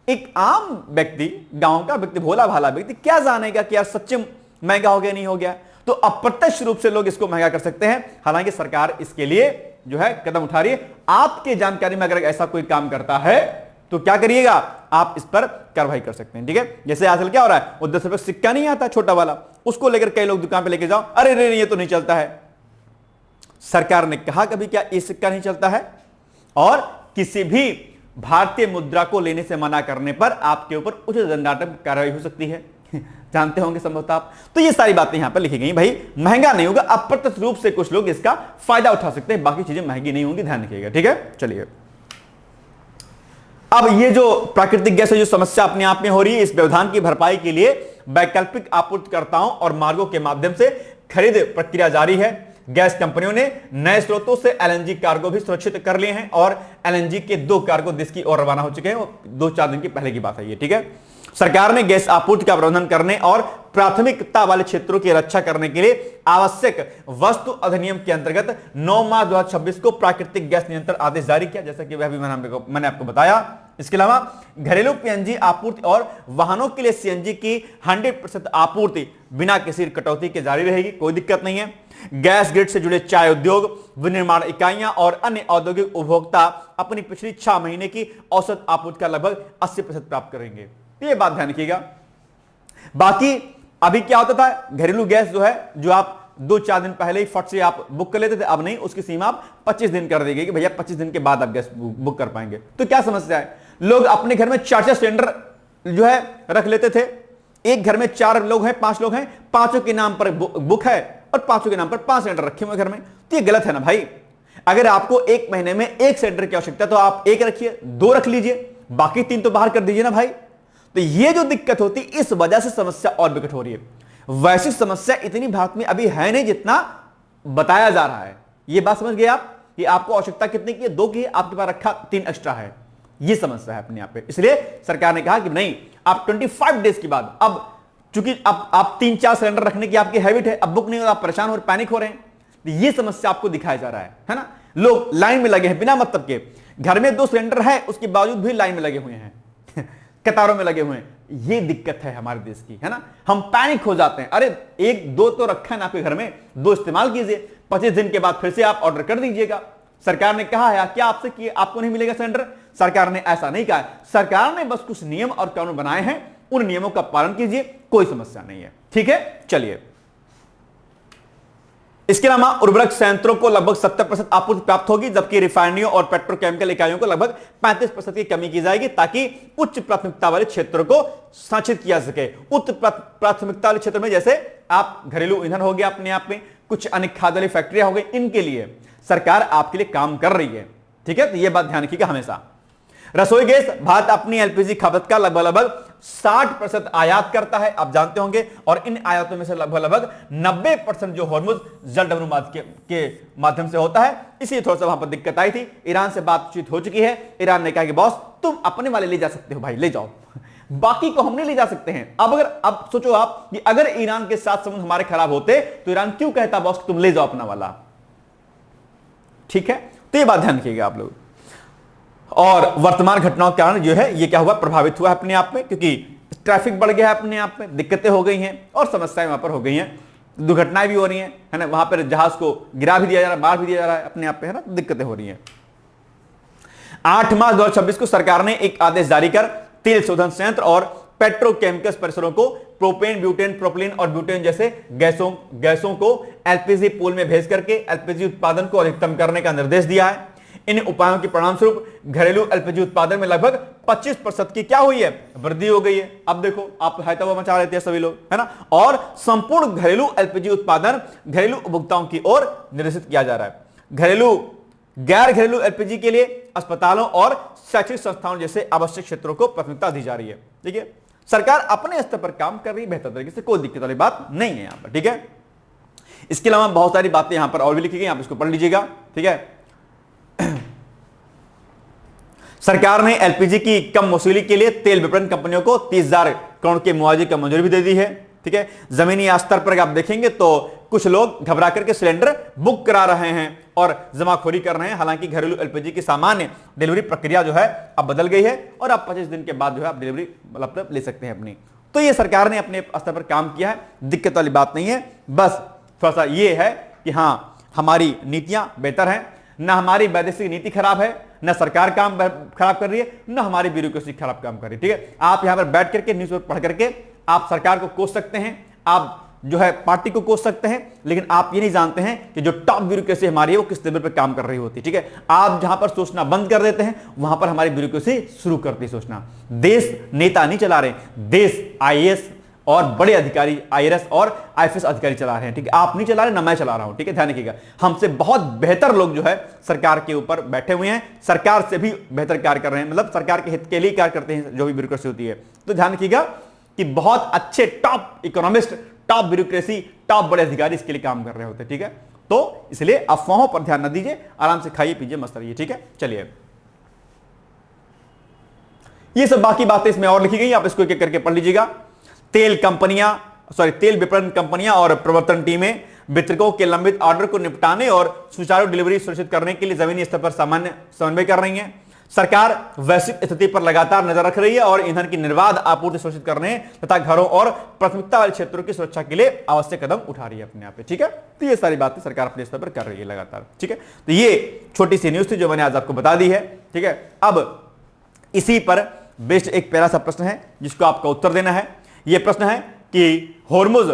एक आम व्यक्ति, गांव का व्यक्ति, भोला भाला व्यक्ति क्या जानेगा कि यार सच्चे महंगा हो गया नहीं हो गया। तो अप्रत्यक्ष रूप से लोग इसको महंगा कर सकते हैं, हालांकि सरकार इसके लिए जो है कदम उठा रही है। आपके जानकारी में अगर ऐसा कोई काम करता है तो क्या करिएगा, आप इस पर कार्रवाई कर सकते हैं, ठीक है। जैसे आजकल क्या हो रहा है, वो 10 रुपए सिक्का नहीं आता छोटा वाला, उसको लेकर कई लोग दुकान पे लेके जाओ, अरे रे ये तो नहीं चलता है। सरकार ने कहा कभी क्या ये सिक्का नहीं चलता है? और किसी भी भारतीय मुद्रा को लेने से मना करने पर आपके ऊपर उचित दंडात्मक कार्रवाई हो सकती है जानते होंगे संभवतः आप। तो ये सारी बातें यहां पर लिखी गई। भाई महंगा नहीं होगा, अप्रत्यक्ष रूप से कुछ लोग इसका फायदा उठा सकते हैं, बाकी चीजें महंगी नहीं होंगी, ध्यान रखिएगा, ठीक है। चलिए, अब ये जो प्राकृतिक गैस है, जो समस्या अपने आप में हो रही है, इस व्यवधान की भरपाई के लिए वैकल्पिक आपूर्तिकर्ताओं और मार्गों के माध्यम से खरीद प्रक्रिया जारी है। गैस कंपनियों ने नए स्रोतों से एलएनजी कार्गो भी सुरक्षित कर लिए हैं, और एलएनजी के 2 कार्गो देश की ओर रवाना हो चुके हैं। 2-4 दिन की पहले की बात है ये, ठीक है। सरकार ने गैस आपूर्ति का प्रबंधन करने और प्राथमिकता वाले क्षेत्रों की रक्षा करने के लिए आवश्यक वस्तु अधिनियम के अंतर्गत 9 मार्च 2026 को प्राकृतिक गैस नियंत्रण आदेश जारी किया, जैसा कि वह भी मैंने आपको बताया। इसके अलावा घरेलू पीएनजी आपूर्ति और वाहनों के लिए सीएनजी की 100% आपूर्ति बिना किसी कटौती के जारी रहेगी, कोई दिक्कत नहीं है। गैस ग्रिड से जुड़े चाय उद्योग, विनिर्माण इकाइयां और अन्य औद्योगिक उपभोक्ता अपनी पिछली 6 महीने की औसत आपूर्ति का लगभग 80% प्राप्त करेंगे। ये बात ध्यान रखिएगा। बाकी अभी क्या होता था, घरेलू गैस जो है, जो आप 2-4 दिन पहले ही फट से आप बुक कर लेते थे, अब नहीं, उसकी सीमा आप 25 दिन कर दी गई कि भैया 25 दिन के बाद आप गैस बुक कर पाएंगे। तो क्या समस्या है, लोग अपने घर में 4-4 सिलेंडर जो है रख लेते थे। एक घर में 4 लोग हैं, 5 लोग हैं, 5 के नाम पर बुक है और 5 के नाम पर 5 सिलेंडर रखे हुए घर में। तो ये गलत है ना भाई। अगर आपको एक महीने में 1 सिलेंडर की आवश्यकता है तो आप 1 रखिए, 2 रख लीजिए, बाकी 3 तो बाहर कर दीजिए ना भाई। तो ये जो दिक्कत होती, इस वजह से समस्या और विकट हो रही है। वैश्विक समस्या इतनी भारत में अभी है नहीं जितना बताया जा रहा है। ये बात समझ गए आप कि आपको आवश्यकता कितनी की है, 2 की, आपके पास रखा 3 एक्स्ट्रा है। ये समस्या है अपने आप पे। इसलिए सरकार ने कहा कि नहीं, आप 25 डेज के बाद, अब चूंकि अब आप 3-4 सिलेंडर रखने की आपकी हैबिट है, अब बुक नहीं हो, आप परेशान हो, पैनिक हो रहे हैं, तो ये समस्या आपको दिखाया जा रहा है ना। लोग लाइन में लगे हैं बिना मतलब के, घर में 2 सिलेंडर है उसके बावजूद भी लाइन में लगे हुए हैं कतारों में लगे हुए हैं। ये दिक्कत है हमारे देश की, है ना। हम पैनिक हो जाते हैं, अरे 1-2 तो रखा है ना आपके घर में, 2 इस्तेमाल कीजिए, 25 दिन के बाद फिर से आप ऑर्डर कर दीजिएगा। सरकार ने कहा है क्या आपसे कि आपको नहीं मिलेगा सिलेंडर? सरकार ने ऐसा नहीं कहा। सरकार ने बस कुछ नियम और कानून बनाए हैं, उन नियमों का पालन कीजिए, कोई समस्या नहीं है, ठीक है। चलिए, इसके अलावा उर्वरक संयंत्रों को लगभग 70% आपूर्ति प्राप्त होगी, जबकि रिफाइनरियों और पेट्रोकेमिकल इकाइयों को लगभग 35% की कमी की जाएगी, ताकि उच्च प्राथमिकता वाले क्षेत्रों को संरक्षित किया सके। उच्च प्राथमिकता वाले क्षेत्र में जैसे आप घरेलू ईंधन हो गया अपने आप में, कुछ अन्य खाद्य वाली फैक्ट्रियां हो गई, इनके लिए सरकार आपके लिए काम कर रही है, ठीक है। तो यह बात ध्यान रखिएगा हमेशा। रसोई गैस, भारत अपनी एलपीजी खपत का लगभग 60% आयात करता है, आप जानते होंगे, और इन आयातों में से लगभग 90% जो हॉर्मुज जलडमरू के माध्यम से होता है। इसलिए थोड़ा सा वहां पर दिक्कत आई थी। ईरान से बातचीत हो चुकी है, ईरान ने कहा कि बॉस तुम अपने वाले ले जा सकते हो भाई, ले जाओ, बाकी को हम नहीं ले जा सकते हैं। अब सोचो आप कि अगर ईरान के साथ संबंध हमारे खराब होते तो ईरान क्यों कहता बॉस तुम ले जाओ अपना वाला। ठीक है, तो ये बात ध्यान रखिएगा आप लोग। और वर्तमान घटनाओं के कारण जो है ये क्या हुआ, प्रभावित हुआ अपने आप में, क्योंकि ट्रैफिक बढ़ गया है अपने आप में, दिक्कतें हो गई हैं और समस्याएं वहां पर हो गई हैं, दुर्घटनाएं भी हो रही हैं, है ना, वहां पर जहाज को गिरा भी दिया जा रहा है, मार भी दिया जा रहा है अपने आप पे, है ना, दिक्कतें हो रही हैं। 8 मार्च 2026 को सरकार ने एक आदेश जारी कर तेल शोधन संयंत्र और पेट्रोकेमिकल्स परिसरों को प्रोपेन, ब्यूटेन, प्रोपिलीन और ब्यूटेन जैसे गैसों को एलपीजी पूल में भेज करके एलपीजी उत्पादन को अधिकतम करने का निर्देश दिया है। इन उपायों के परिणाम स्वरूप घरेलू एलपीजी उत्पादन में लगभग 25% की क्या हुई है, वृद्धि हो गई है। अब देखो आप हैतवा मचा रहे थे सभी लोग, है ना, और संपूर्ण घरेलू एलपीजी उत्पादन घरेलू उपभोक्ताओं की ओर निर्देशित किया जा रहा है। गैर घरेलू एलपीजी के लिए अस्पतालों और शैक्षिक संस्थाओं जैसे आवश्यक क्षेत्रों को प्राथमिकता दी जा रही है। ठीक है, सरकार अपने स्तर पर काम कर रही है बेहतर तरीके से, कोई दिक्कत वाली बात नहीं है यहां पर। ठीक है, इसके अलावा बहुत सारी बातें यहां पर और भी लिखी गई, आप इसको पढ़ लीजिएगा। ठीक है, सरकार ने एलपीजी की कम वसूली के लिए तेल विपणन कंपनियों को 30,000 करोड़ के मुआवजे की मंजूरी भी दे दी है। ठीक है, जमीनी स्तर पर आप देखेंगे तो कुछ लोग घबरा करके सिलेंडर बुक करा रहे हैं और जमाखोरी कर रहे हैं। हालांकि घरेलू एलपीजी की सामान्य डिलीवरी प्रक्रिया जो है अब बदल गई है और अब 25 दिन के बाद जो है आप डिलीवरी मतलब ले सकते हैं अपनी। तो ये सरकार ने अपने स्तर पर काम किया है, दिक्कत वाली बात नहीं है। बस थोड़ा सा ये है कि हाँ हमारी नीतियां बेहतर हैं, ना हमारी वैदेशिक नीति खराब है, ना सरकार काम खराब कर रही है, ना हमारी ब्यूरोक्रेसी खराब काम कर रही है। ठीक है, आप यहां पर बैठ करके न्यूज़पेपर पढ़ करके आप सरकार को कोस सकते हैं, आप जो है पार्टी को कोस सकते हैं, लेकिन आप ये नहीं जानते हैं कि जो टॉप ब्यूरोक्रेसी हमारी है वो किस लेवल पर काम कर रही होती है। ठीक है, आप जहां पर सोचना बंद कर देते हैं वहां पर हमारी ब्यूरोक्रेसी शुरू करती है सोचना। देश नेता नहीं चला रहे, देश आईएएस और बड़े अधिकारी आईआरएस और आईएफएस अधिकारी चला रहे हैं। ठीक है, आप नहीं चला रहे, ना मैं चला रहा हूं। ठीक है, ध्यान रखिएगा, हमसे बहुत बेहतर लोग जो है सरकार के ऊपर बैठे हुए हैं, सरकार से भी बेहतर कार्य कर रहे हैं, मतलब सरकार के हित के लिए कार्य करते हैं जो भी ब्यूरोक्रेसी होती है। तो ध्यान रखिएगा कि बहुत अच्छे top economist, top bureaucracy, top बड़े अधिकारी इसके लिए काम कर रहे होते हैं। ठीक है, तो इसलिए अफवाहों पर ध्यान न दीजिए, आराम से खाइए पीजिए मस्त रहिए। ठीक है, चलिए ये सब बाकी बातें इसमें और लिखी गई, आप इसको एक एक करके पढ़ लीजिएगा। तेल विपणन कंपनियां और प्रवर्तन टीमें वितरकों के लंबित ऑर्डर को निपटाने और सुचारू डिलीवरी सुनिश्चित करने के लिए जमीनी स्तर पर सामान्य समन्वय कर रही है। सरकार वैश्विक स्थिति पर लगातार नजर रख रही है और ईंधन की निर्बाध आपूर्ति सुनिश्चित करने तथा घरों और प्राथमिकता वाले क्षेत्रों की सुरक्षा के लिए आवश्यक कदम उठा रही है अपने आप पे। ठीक है, तो ये सारी बातें सरकार अपने स्तर पर कर रही है लगातार। ठीक है, तो ये छोटी सी न्यूज थी जो मैंने आज आपको बता दी है। ठीक है, अब इसी पर बेस्ड एक प्यारा सा प्रश्न है जिसको आपका उत्तर देना है। यह प्रश्न है कि होर्मुज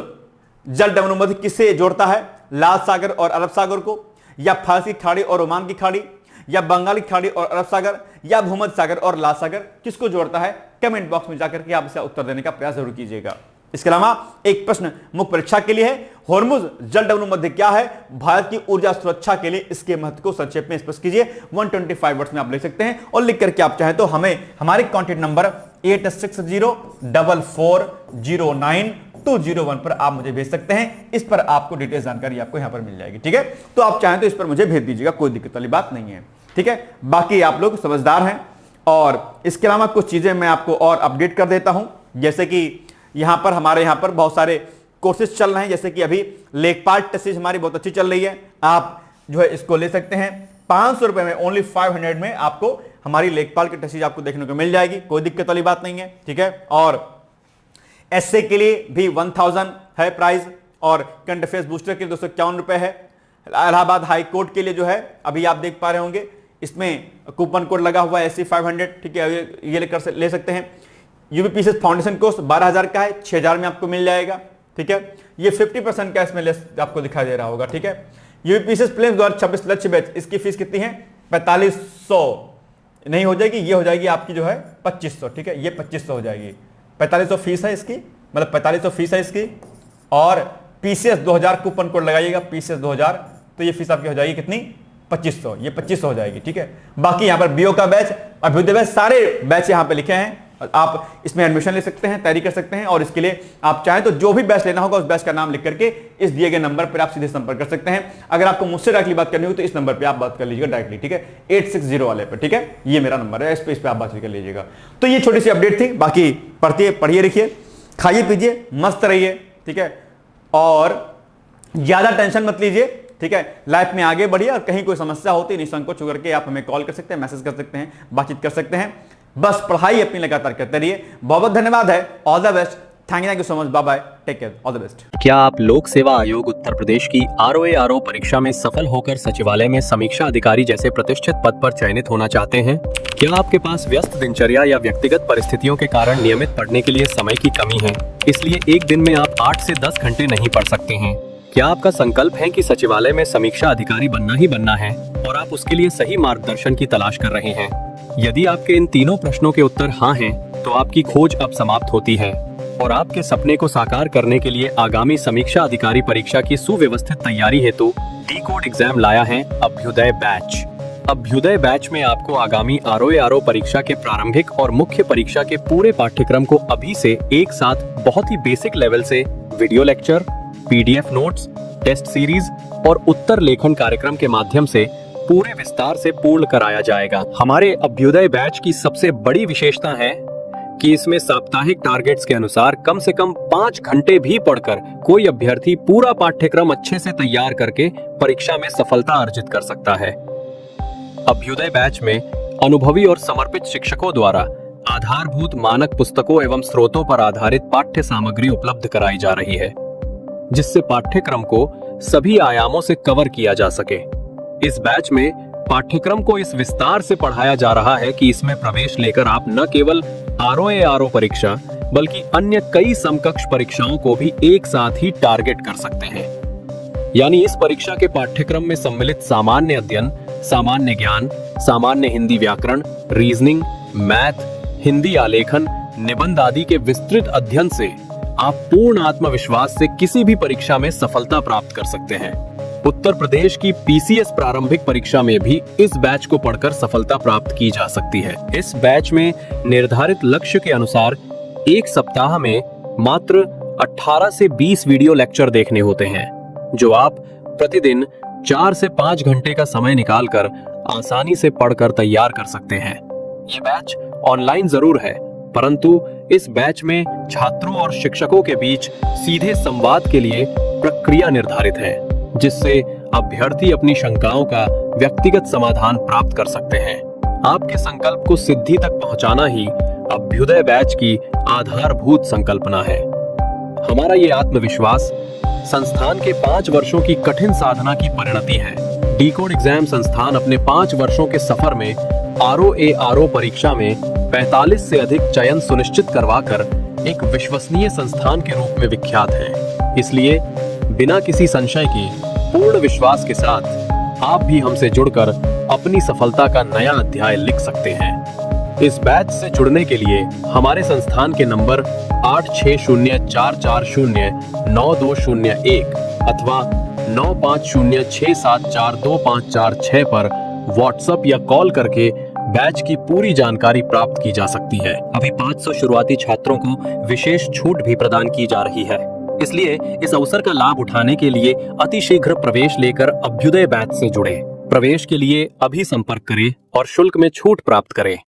जल डमरूमध्य किससे जोड़ता है, लाल सागर और अरब सागर को, या फारस की खाड़ी और ओमान की खाड़ी, या बंगाल की खाड़ी और अरब सागर, या भूमध्य सागर और लाल सागर, किसको जोड़ता है? कमेंट बॉक्स में जाकर के आप इसका उत्तर देने का प्रयास जरूर कीजिएगा। इसके अलावा एक प्रश्न मुख्य परीक्षा के लिए है, होर्मुज जल डमरूमध्य क्या है, भारत की ऊर्जा सुरक्षा के लिए इसके महत्व को संक्षेप में स्पष्ट कीजिए। 125 वर्ड्स में आप लिख सकते हैं और लिख करके आप चाहें तो हमें हमारे कॉन्टैक्ट नंबर 8604409201 पर आप मुझे भेज सकते हैं। इस पर आपको डिटेल जानकारी आपको यहां पर मिल जाएगी। ठीक है, तो आप चाहें तो इस पर मुझे भेज दीजिएगा, कोई दिक्कत वाली बात नहीं है। ठीक है, बाकी आप लोग समझदार हैं। और इसके अलावा कुछ चीजें मैं आपको और अपडेट कर देता हूं, जैसे कि हमारे यहां पर बहुत सारे कोर्सेज चल रहे हैं, जैसे कि अभी लेखपाल टेस्ट हमारी बहुत अच्छी चल रही है। आप जो है इसको ले सकते हैं 500 रुपए में, ओनली 500 में आपको हमारी लेखपाल की टेस्ट आपको देखने को मिल जाएगी, कोई दिक्कत वाली बात नहीं है। ठीक है, और एसए के लिए भी 1000 है प्राइस और करंट अफेयर्स बूस्टर के लिए 251 रुपए है। इलाहाबाद हाई कोर्ट के लिए जो है अभी आप देख पा रहे होंगे इसमें कूपन कोड लगा हुआ है SC 500। ठीक है, ये ले सकते हैं। यूपीपीसीएस फाउंडेशन कोर्स 12,000 का है, 6,000 में आपको मिल जाएगा। ठीक है, ये 50% का इसमें लेस आपको दिखाई दे रहा होगा। ठीक है, यूपीपीसीएस प्रीलिम्स 2026 लक्ष्य बैच, इसकी फीस कितनी है? 4500 नहीं हो जाएगी, ये हो जाएगी आपकी जो है 2500। ठीक है, ये 2500 हो जाएगी, 4500 फीस है इसकी, मतलब 4500 फीस है इसकी। और पीसीएस 2000 कूपन कोड लगाइएगा, पीसीएस 2000, तो ये फीस आपकी हो जाएगी कितनी? 2500, ये 2500 हो जाएगी। ठीक है, बाकी यहाँ पर बीओ का बैच, अभ्युदय बैच, सारे बैच यहाँ पे लिखे हैं। आप इसमें एडमिशन ले सकते हैं, तैयारी कर सकते हैं, और इसके लिए आप चाहें तो जो भी बैच लेना होगा उस बैच का नाम लिख करके इस दिए गए नंबर पर आप सीधे संपर्क कर सकते हैं। अगर आपको मुझसे डायरेक्टली बात करनी हो तो इस नंबर पर आप बात कर लीजिएगा डायरेक्टली, ठीक है, 860 वाले पर, ठीक है, ये मेरा नंबर है, इस पे आप बात कर लीजिएगा। तो ये छोटी सी अपडेट थी, बाकी पढ़िए लिखिए, खाइए पीजिए, मस्त रहिए, ठीक है, और ज्यादा टेंशन मत लीजिए, ठीक है, लाइफ में आगे बढ़िए, और कहीं कोई समस्या होती है निसंकोच होकर के आप हमें कॉल कर सकते हैं, मैसेज कर सकते हैं, बातचीत कर सकते हैं। बस पढ़ाई अपनी लगातार करते रहिए। बहुत बहुत धन्यवाद है, all the best, thank you so much, bye bye, take care, all the best. क्या आप लोक सेवा आयोग उत्तर प्रदेश की ROA परीक्षा में सफल होकर सचिवालय में समीक्षा अधिकारी जैसे प्रतिष्ठित पद पर चयनित होना चाहते हैं? क्या आपके पास व्यस्त दिनचर्या या व्यक्तिगत परिस्थितियों के कारण नियमित पढ़ने के लिए समय की कमी है, इसलिए एक दिन में आप 8 से 10 घंटे नहीं पढ़ सकते हैं? क्या आपका संकल्प है कि सचिवालय में समीक्षा अधिकारी बनना ही बनना है और आप उसके लिए सही मार्गदर्शन की तलाश कर रहे हैं? यदि आपके इन तीनों प्रश्नों के उत्तर हाँ हैं, तो आपकी खोज अब समाप्त होती है और आपके सपने को साकार करने के लिए आगामी समीक्षा अधिकारी परीक्षा की सुव्यवस्थित तैयारी हेतु D-Code एग्जाम लाया है अभ्युदय बैच। अभ्युदय बैच में आपको आगामी ROA परीक्षा के प्रारंभिक और मुख्य परीक्षा के पूरे पाठ्यक्रम को अभी से एक साथ बहुत ही बेसिक लेवल से video lecture, PDF notes, test series और उत्तर लेखन कार्यक्रम के माध्यम से पूरे विस्तार से पूर्ण कराया जाएगा। हमारे अभ्युदय बैच की सबसे बड़ी विशेषता है कि इसमें साप्ताहिक टारगेट्स के अनुसार कम से कम 5 घंटे भी पढ़कर कोई अभ्यर्थी पूरा पाठ्यक्रम अच्छे से तैयार करके परीक्षा में सफलता अर्जित कर सकता है। अभ्युदय बैच में अनुभवी और समर्पित शिक्षकों द्वारा आधारभूत मानक पुस्तकों एवं स्रोतों पर आधारित पाठ्य सामग्री उपलब्ध कराई जा रही है, जिससे पाठ्यक्रम को सभी आयामों से कवर किया जा सके। इस बैच में पाठ्यक्रम को इस विस्तार से पढ़ाया जा रहा है कि इसमें प्रवेश लेकर आप न केवल ROA परीक्षा बल्कि अन्य कई समकक्ष परीक्षाओं को भी एक साथ ही टारगेट कर सकते हैं। यानी इस परीक्षा के पाठ्यक्रम में सम्मिलित सामान्य अध्ययन, सामान्य ज्ञान, सामान्य हिंदी व्याकरण, रीजनिंग, मैथ, हिंदी आलेखन, निबंध आदि के विस्तृत अध्ययन से आप पूर्ण आत्मविश्वास से किसी भी परीक्षा में सफलता प्राप्त कर सकते हैं। उत्तर प्रदेश की PCS प्रारंभिक परीक्षा में भी इस बैच को पढ़कर सफलता प्राप्त की जा सकती है। इस बैच में निर्धारित लक्ष्य के अनुसार एक सप्ताह में मात्र 18 से 20 वीडियो लेक्चर देखने होते हैं, जो आप प्रतिदिन 4 से 5 घंटे का समय निकालकर आसानी से पढ़कर तैयार कर सकते हैं। ये बैच ऑनलाइन जरूर है, परंतु इस बैच में छात्रों और शिक्षकों के बीच सीधे संवाद के लिए प्रक्रिया निर्धारित है, जिससे अभ्यर्थी अपनी शंकाओं का व्यक्तिगत समाधान प्राप्त कर सकते हैं। आपके संकल्प को सिद्धि तक पहुंचाना ही अभ्युदय बैच की आधारभूत संकल्पना है। हमारा ये आत्मविश्वास संस्थान के 5 वर्षों की कठिन साधना की परिणति है। D-Code एग्जाम संस्थान अपने 5 वर्षों के सफर में ROA परीक्षा में 45 से अधिक चयन सुनिश्चित करवाकर एक विश्वसनीय संस्थान के रूप में विख्यात है। इसलिए बिना किसी संशय के पूर्ण विश्वास के साथ आप भी हमसे जुड़कर अपनी सफलता का नया अध्याय लिख सकते हैं। इस बैच से जुड़ने के लिए हमारे संस्थान के नंबर 8604409201 अथवा 9506742546 पर व्हाट्सएप या कॉल करके बैच की पूरी जानकारी प्राप्त की जा सकती है। अभी 500 शुरुआती छात्रों को विशेष छूट भी प्रदान की जा रही है, इसलिए इस अवसर का लाभ उठाने के लिए अतिशीघ्र प्रवेश लेकर अभ्युदय बैच से जुड़े। प्रवेश के लिए अभी संपर्क करें और शुल्क में छूट प्राप्त करें।